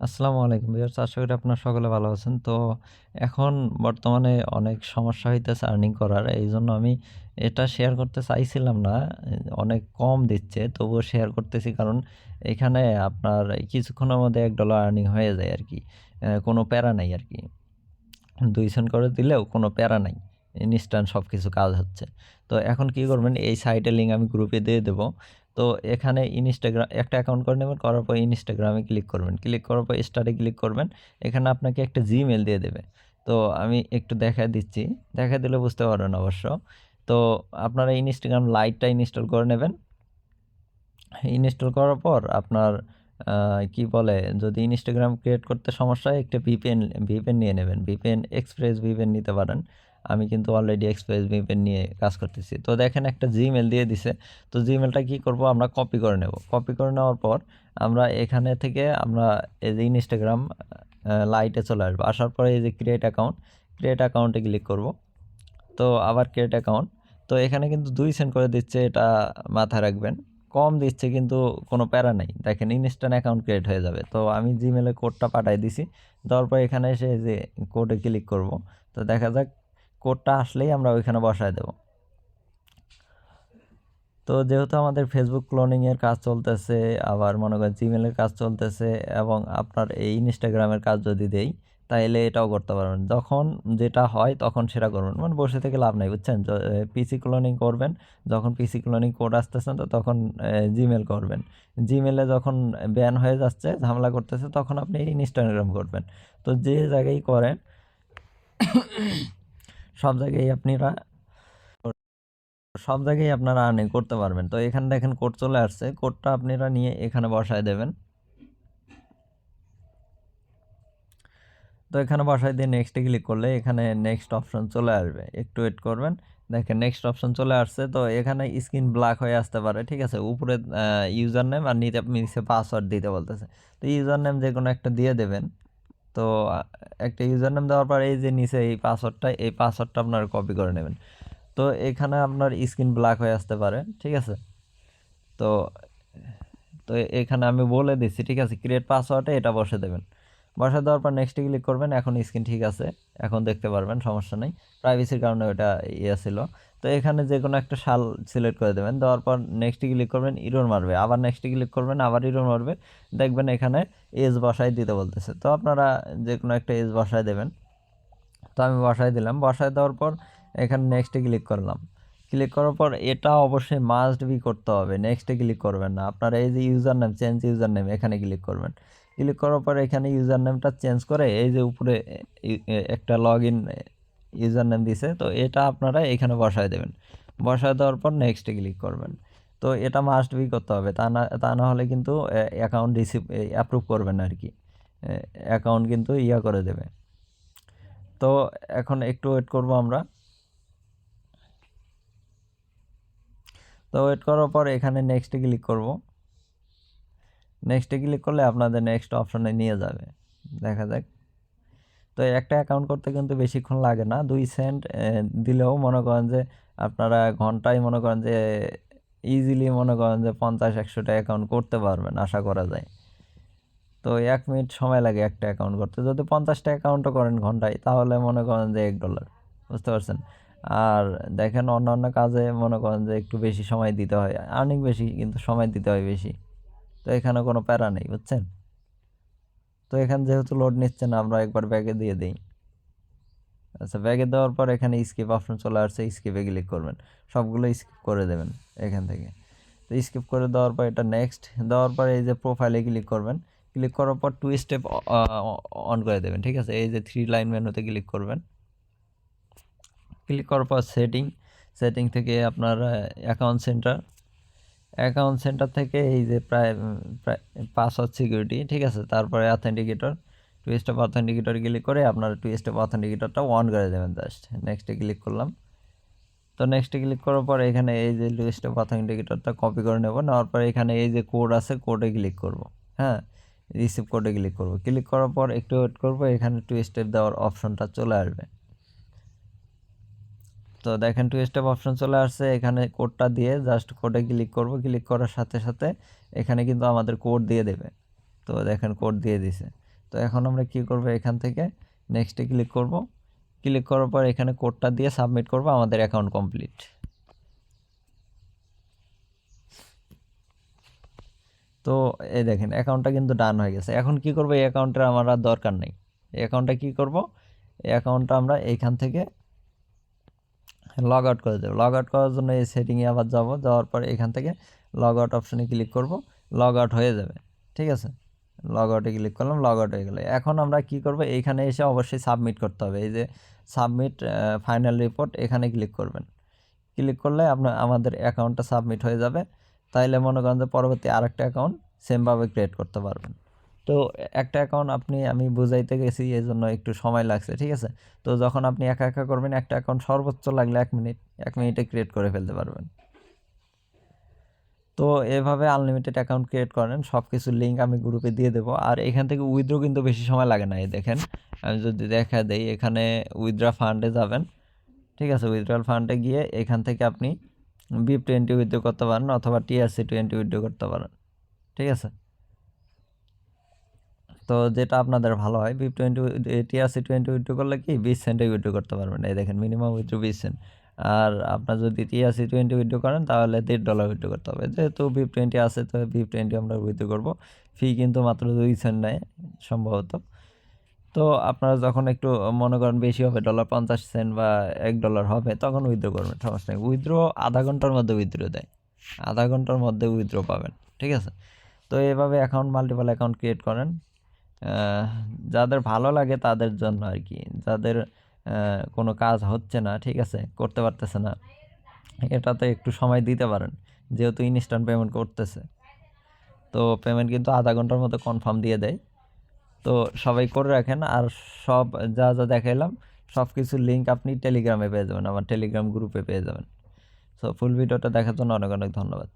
আসসালামু আলাইকুম ভিউয়ার্স, আশা করি আপনারা সকলে ভালো আছেন। তো এখন বর্তমানে অনেক সমস্যা হইতেছে আর্নিং করার। এইজন্য আমি এটা শেয়ার করতে চাইছিলাম না। অনেক কম দিচ্ছে, তবুও শেয়ার করতেছি কারণ এখানে আপনার কিছুক্ষণের মধ্যে $1 আর্নিং হয়ে যায় আরকি। কোনো প্যারা নাই আরকি। ২ সেন্ট করে দিলেও কোনো প্যারা নাই। ইনস্ট্যান্ট সবকিছু কাজ হচ্ছে। তো এখন কি করবেন, এই সাইটের লিঙ্ক আমি গ্রুপে দিয়ে দেবো। তো এখানে একটা অ্যাকাউন্ট করে নেবেন, করার পর ইনস্টাগ্রামে ক্লিক করবেন। ক্লিক করার পর স্টার্টে ক্লিক করবেন। এখানে আপনাকে একটা জিমেইল দিয়ে দেবে। তো আমি একটু দেখায় দিচ্ছি। দেখায় দিলে বুঝতে পারবেন অবশ্য। তো আপনারা ইনস্টাগ্রাম লাইটটা ইনস্টল করে নেবেন। ইনস্টল করার পর আপনার কি বলে, যদি ইনস্টাগ্রাম ক্রিয়েট করতে সমস্যা হয় একটা ভিপিএন নিয়ে নেবেন। এক্সপ্রেস ভিপিএন নিতে পারেন। আমি কিন্তু অলরেডি এক্সপ্রেস ভিপিএন নিয়ে কাজ করতেছি। তো দেখেন একটা জিমেইল দিয়ে দিছে। তো জিমেইলটা কি করব, আমরা কপি করে নেব। কপি করে নেওয়ার পর আমরা এখানে থেকে আমরা এই যে ইনস্টাগ্রাম লাইটে চলে আসবো। আসার পরে এই যে ক্রিয়েট অ্যাকাউন্টে ক্লিক করব। তো আবার ক্রিয়েট অ্যাকাউন্ট। তো এখানে কিন্তু 2 সেন্ট করে দিচ্ছে, এটা মাথায় রাখবেন। কম দিচ্ছে কিন্তু কোনো প্যারা নেই। দেখেন ইনস্ট্যান্ট অ্যাকাউন্ট ক্রিয়েট হয়ে যাবে। তো আমি জিমেইলে কোডটা পাঠায় দিছি। দেওয়ার পর এখানে এসে এই যে কোডে ক্লিক করব। তো দেখা যাক কোডটা আসলেই আমরা ওইখানে বসায় দেব। তো যেহেতু আমাদের ফেসবুক ক্লোনিংয়ের কাজ চলতেছে, আবার মনে করেন জিমেলের কাজ চলতেছে এবং আপনার এই ইনস্টাগ্রামের কাজ যদি দেই, তাইলে এটাও করতে পারবেন। যখন যেটা হয় তখন সেটা করবেন। মানে বসে থেকে লাভ নাই, বুঝছেন? পিসি ক্লোনিং করবেন, যখন পিসি ক্লোনিং কোড আসতেছে না তখন জিমেল করবেন। জিমেলে যখন ব্যান হয়ে যাচ্ছে, ঝামেলা করতেছে, তখন আপনি ইনস্টাগ্রাম করবেন। তো যে জায়গায় করেন সব জায়গায় আপনারা আর্নিং করতে পারবেন। তো এখানে দেখেন কোড চলে আসছে। কোডটা আপনারা নিয়ে এখানে বসায় দেবেন। তো এখানে বসায় দিয়ে নেক্সটে ক্লিক করলে এখানে নেক্সট অপশন চলে আসবে। একটু ওয়েট করবেন। দেখেন নেক্সট অপশন চলে আসছে। তো এখানে স্ক্রিন ব্ল্যাক হয়ে আসতে পারে, ঠিক আছে? উপরে ইউজার নেম আর নিচে পাসওয়ার্ড দিতে বলতেছে। তো ইউজার নেম যে কোনো একটা দিয়ে দেবেন। তো একটা ইউজার নেম দেওয়ার পর এই যে নিচে এই পাসওয়ার্ডটা আপনারা কপি করে নেবেন। তো এখানে আপনার স্ক্রিন ব্ল্যাক হয়ে আসতে পারে, ঠিক আছে? তো তো এখানে আমি বলে দিচ্ছি, ঠিক আছে? ক্রিয়েট পাসওয়ার্ডে এটা বসে দেবেন। বসে দেওয়ার পর নেক্সটে ক্লিক করবেন। এখন স্ক্রিন ঠিক আছে, এখন দেখতে পারবেন, সমস্যা নেই। প্রাইভেসির কারণে ওটা ছিল। তো এখানে যে কোনো একটা সাল সিলেক্ট করে দেবেন। দেওয়ার পর নেক্সটে ক্লিক করবেন, ইরর মারবে। আবার নেক্সটে ক্লিক করবেন, আবার ইরর মারবে। দেখবেন এখানে এজ বসায় দিতে বলতেছে। তো আপনারা যে কোনো একটা এজ বসায় দেবেন। তো আমি বসায় দিলাম। বসায় দেওয়ার পর এখানে নেক্সটে ক্লিক করলাম। ক্লিক করার পর এটা অবশ্যই মাস্ট বি করতে হবে, নেক্সটে ক্লিক করবেন না। আপনারা এই যে user name, change user name, এখানে ক্লিক করবেন। ক্লিক করার পর এখানে ইউজার নেমটা চেঞ্জ করে এই যে উপরে একটা লগ ইন ইউজার নেম দিছে, তো এটা আপনারা এখানে বসায় দেবেন। বসায় দেওয়ার পর নেক্সটে ক্লিক করবেন। তো এটা মাস্ট বি করতে হবে, তা না হলে কিন্তু অ্যাকাউন্ট অ্যাপ্রুভ করবেন আর কি। অ্যাকাউন্ট কিন্তু করে দেবে। তো এখন একটু ওয়েট করব আমরা। তো ওয়েট করার পর এখানে নেক্সটে ক্লিক করব। নেক্সটে ক্লিক করলে আপনাদের নেক্সট অপশনে নিয়ে যাবে। দেখা যাক। তো একটা অ্যাকাউন্ট করতে কিন্তু বেশিক্ষণ লাগে না। 2 সেন্ট দিলেও মনে করেন যে আপনারা ঘন্টায় মনে করেন যে ইজিলি মনে করেন যে 50-100টা অ্যাকাউন্ট করতে পারবেন, আশা করা যায়। তো 1 মিনিট সময় লাগে একটা অ্যাকাউন্ট করতে। যদি 50টা অ্যাকাউন্টও করেন ঘন্টায়, তাহলে মনে করেন যে $1, বুঝতে পারছেন? আর দেখেন অন্যান্য কাজে মনে করেন যে একটু বেশি সময় দিতে হয়। আর্নিং বেশি কিন্তু সময় দিতে হয় বেশি। তো এখানে কোনো প্যারা নেই, বুঝছেন? তো এখানে যেহেতু লোড নিচ্ছে না, আমরা একবার ব্যাগে দিয়ে দিই। আচ্ছা, ব্যাগে দেওয়ার পর এখানে স্কিপ অপশন চলে আসছে, স্কিপে ক্লিক করবেন। সবগুলো স্কিপ করে দেবেন এখান থেকে। তো স্কিপ করে দেওয়ার পর এটা নেক্সট দেওয়ার পর এই যে প্রোফাইলে ক্লিক করবেন। ক্লিক করার পর 2 স্টেপ অন করে দেবেন, ঠিক আছে? এই যে 3 লাইন মেনুতে ক্লিক করবেন। ক্লিক করার পর সেটিং থেকে আপনার অ্যাকাউন্ট সেন্টার থেকে এই যে প্রায় পাসওয়ার্ড সিকিউরিটি, ঠিক আছে? তারপরে অথেন্টিকেটর, 2 স্টেপ অথেন্টিকেটর ক্লিক করে আপনার 2 স্টেপ অথেন্টিকেটরটা অন করে দেবেন জাস্ট। নেক্সটে ক্লিক করলাম। তো নেক্সটে ক্লিক করার পর এখানে এই যে 2 স্টেপ অথেন্টিকেটরটা কপি করে নেব। নেওয়ার পর এখানে এই যে কোড আছে, কোডে ক্লিক করব। হ্যাঁ, রিসিভ কোডে ক্লিক করব। ক্লিক করার পর একটু ওয়েট করব, এখানে 2 স্টেপ দেওয়ার অপশনটা চলে আসবে। তো দেখেন 2 স্টেপ অপশন চলে আসছে। এখানে কোডটা দিয়ে জাস্ট কোডে ক্লিক করব। ক্লিক করার সাথে সাথে এখানে কিন্তু আমাদের কোড দিয়ে দেবে। তো দেখেন কোড দিয়ে দিছে। তো এখন আমরা কি করব, এখান থেকে নেক্সটে ক্লিক করব। ক্লিক করার পর এখানে কোডটা দিয়ে সাবমিট করব, আমাদের অ্যাকাউন্ট কমপ্লিট। তো এই দেখেন অ্যাকাউন্টটা কিন্তু ডান হয়ে গেছে। এখন কি করব, এই অ্যাকাউন্টের আমার আর দরকার নেই। এই অ্যাকাউন্টটা কি করব, এই অ্যাকাউন্টটা আমরা এইখান থেকে লগ আউট করে দেবো। লগ আউট করার জন্য এই সেটিংয়ে আবার যাওয়ার পর এখান থেকে লগ আউট অপশানে ক্লিক করব, লগ আউট হয়ে যাবে। ঠিক আছে, লগ আউটে ক্লিক করলাম, লগ আউট হয়ে গেলে এখন আমরা কি করব, এইখানে এসে অবশ্যই সাবমিট করতে হবে। এই যে সাবমিট ফাইনাল রিপোর্ট, এখানে ক্লিক করবেন। ক্লিক করলে আমাদের অ্যাকাউন্টটা সাবমিট হয়ে যাবে। তাইলে মনে করেন যে পরবর্তী আরেকটা অ্যাকাউন্ট সেমভাবে ক্রিয়েট করতে পারবেন। তো একটা অ্যাকাউন্ট আমি বুঝাইতে গেছি, এই জন্য একটু সময় লাগছে। ঠিক আছে, তো যখন আপনি একা একা করবেন, একটা অ্যাকাউন্ট সর্বোচ্চ লাগলে 1 মিনিটে ক্রিয়েট করে ফেলতে পারবেন। তো এভাবে আনলিমিটেড অ্যাকাউন্ট ক্রিয়েট করেন। সব কিছুর লিঙ্ক আমি গ্রুপে দিয়ে দেবো। আর এখান থেকে উইথড্র কিন্তু বেশি সময় লাগে না। এই দেখেন, আমি যদি দেখা দেই, এখানে উইথড্র ফান্ডে যাবেন। ঠিক আছে, উইথড্রয়াল ফান্ডে গিয়ে এখান থেকে আপনি BIP20 উইথড্র করতে পারেন অথবা TRC20 উইথড্র করতে পারেন। ঠিক আছে, তো যেটা আপনাদের ভালো হয়, BIP20 TRC20 উইথড্র করলে কি 20 সেন্টে উইথড্র করতে পারবেন। এই দেখেন মিনিমাম উইথড্র 20 সেন্ট। আর আপনার যদি TRC20 উইথড্র করেন তাহলে $1.5 উইথড্র করতে হবে। যেহেতু BIP20 আছে, তো BIP20 আমরা উইথড্র করবো। ফি কিন্তু মাত্র 2 সেন্ট নেয় সম্ভবত। তো আপনারা যখন একটু মনে করেন বেশি হবে, $50 বা $1 হবে, তখন উইথড্র করবেন, সমস্যা নেই। উইথড্র আধা ঘন্টার মধ্যে উইথড্র দেয়, আধা ঘন্টার মধ্যে উইথড্র পাবেন। ঠিক আছে, তো এইভাবে মাল্টিপল অ্যাকাউন্ট ক্রিয়েট করেন। যাদের ভালো লাগে তাদের জন্য আর কি, যাদের কোনো কাজ হচ্ছে না, ঠিক আছে, করতে পারতেছে না, এটাতে একটু সময় দিতে পারেন। যেহেতু ইনস্ট্যান্ট পেমেন্ট করতেছে, তো পেমেন্ট কিন্তু আধা ঘন্টার মধ্যে কনফার্ম দিয়ে দেয়। তো সবাই করে রাখেন। আর সব যা দেখাইলাম, সব কিছুর লিঙ্ক আপনি টেলিগ্রামে পেয়ে যাবেন, আমার টেলিগ্রাম গ্রুপে পেয়ে যাবেন। সো ফুল ভিডিওটা দেখার জন্য অনেক অনেক ধন্যবাদ।